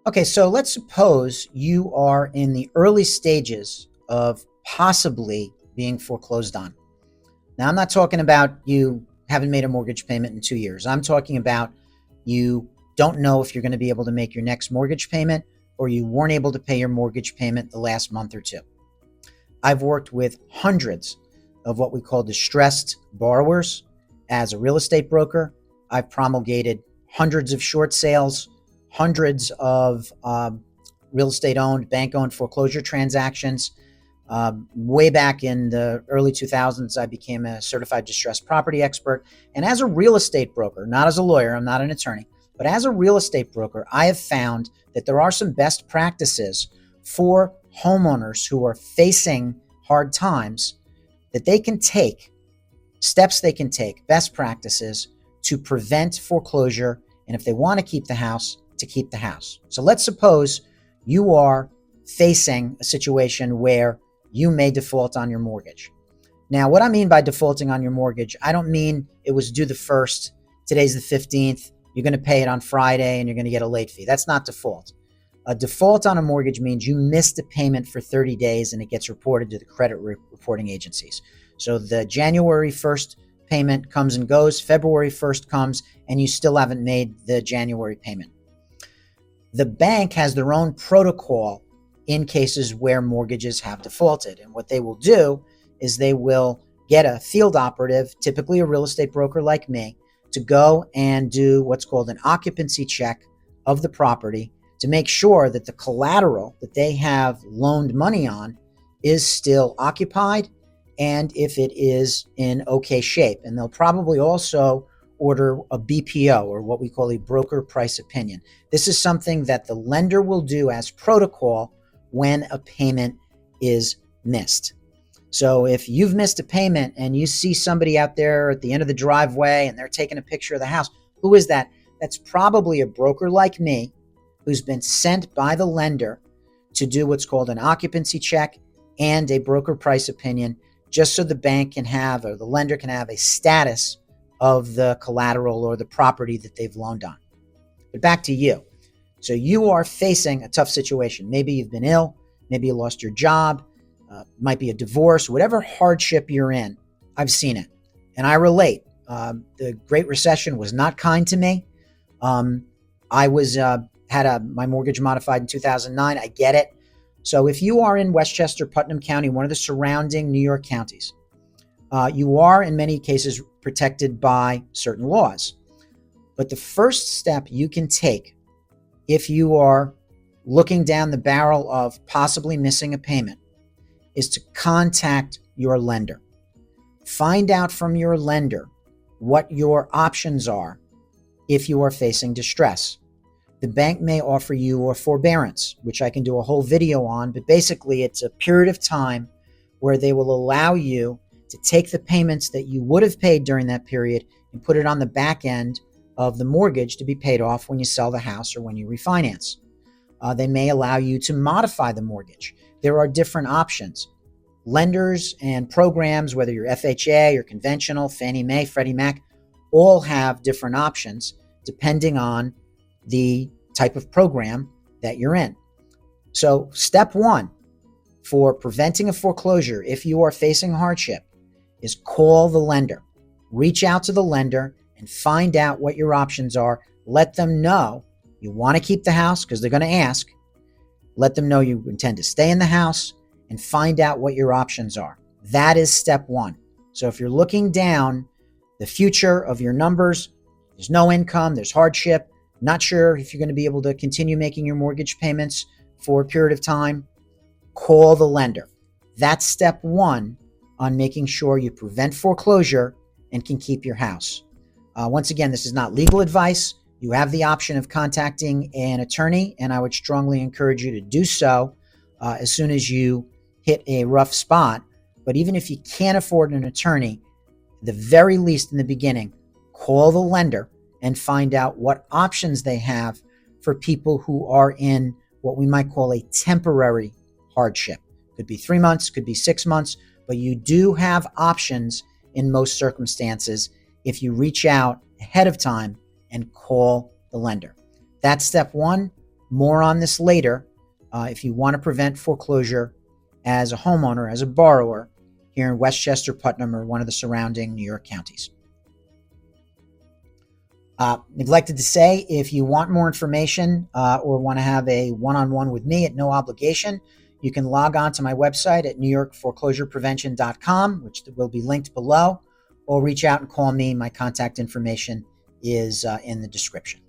Okay, so let's suppose you are in the early stages of possibly being foreclosed on. Now, I'm not talking about you haven't made a mortgage payment in 2 years. I'm talking about you don't know if you're going to be able to make your next mortgage payment, or you weren't able to pay your mortgage payment the last month or two. I've worked with hundreds of what we call distressed borrowers as a real estate broker. I've promulgated hundreds of short sales, hundreds of real estate owned, bank owned foreclosure transactions. Way back in the early 2000s, I became a certified distressed property expert. And as a real estate broker, not as a lawyer, I'm not an attorney, but as a real estate broker, I have found that there are some best practices for homeowners who are facing hard times that they can take, steps they can take, best practices to prevent foreclosure. And if they want to keep the house, to keep the house. So let's suppose you are facing a situation where you may default on your mortgage. Now, what I mean by defaulting on your mortgage, I don't mean it was due the 1st, today's the 15th, you're going to pay it on Friday and you're going to get a late fee. That's not default. A default on a mortgage means you missed a payment for 30 days and it gets reported to the credit reporting agencies. So the January 1st payment comes and goes, February 1st comes, and you still haven't made the January payment. The bank has their own protocol in cases where mortgages have defaulted. And what they will do is they will get a field operative, typically a real estate broker like me, to go and do what's called an occupancy check of the property to make sure that the collateral that they have loaned money on is still occupied and if it is in okay shape. And they'll probably also order a BPO, or what we call a broker price opinion. This is something that the lender will do as protocol when a payment is missed. So if you've missed a payment and you see somebody out there at the end of the driveway and they're taking a picture of the house, who is that? That's probably a broker like me who's been sent by the lender to do what's called an occupancy check and a broker price opinion, just so the bank can have, or the lender can have, a status of the collateral or the property that they've loaned on. But back to you. So you are facing a tough situation. Maybe you've been ill, maybe you lost your job, might be a divorce, whatever hardship you're in. I've seen it and I relate. The Great Recession was not kind to me. I was had my mortgage modified in 2009. I get it. So if you are in Westchester, Putnam County, one of the surrounding New York counties, you are in many cases protected by certain laws. But the first step you can take if you are looking down the barrel of possibly missing a payment is to contact your lender. Find out from your lender what your options are if you are facing distress. The bank may offer you a forbearance, which I can do a whole video on, but basically it's a period of time where they will allow you to take the payments that you would have paid during that period and put it on the back end of the mortgage to be paid off when you sell the house or when you refinance. They may allow you to modify the mortgage. There are different options. Lenders and programs, whether you're FHA or conventional, Fannie Mae, Freddie Mac, all have different options depending on the type of program that you're in. So step one for preventing a foreclosure, if you are facing hardship, is call the lender. Reach out to the lender and find out what your options are. Let them know you want to keep the house because they're going to ask. Let them know you intend to stay in the house and find out what your options are. That is step one. So if you're looking down the future of your numbers, there's no income, there's hardship, not sure if you're going to be able to continue making your mortgage payments for a period of time, call the lender. That's step one on making sure you prevent foreclosure and can keep your house. Once again, this is not legal advice. You have the option of contacting an attorney, and I would strongly encourage you to do so as soon as you hit a rough spot. But even if you can't afford an attorney, the very least in the beginning, call the lender and find out what options they have for people who are in what we might call a temporary hardship. Could be 3 months, could be 6 months, but you do have options in most circumstances if you reach out ahead of time and call the lender. That's step one. More on this later. If you want to prevent foreclosure as a homeowner, as a borrower here in Westchester, Putnam, or one of the surrounding New York counties. Neglected to say, if you want more information or want to have a one-on-one with me at no obligation, you can log on to my website at newyorkforeclosureprevention.com, which will be linked below, or reach out and call me. My contact information is in the description.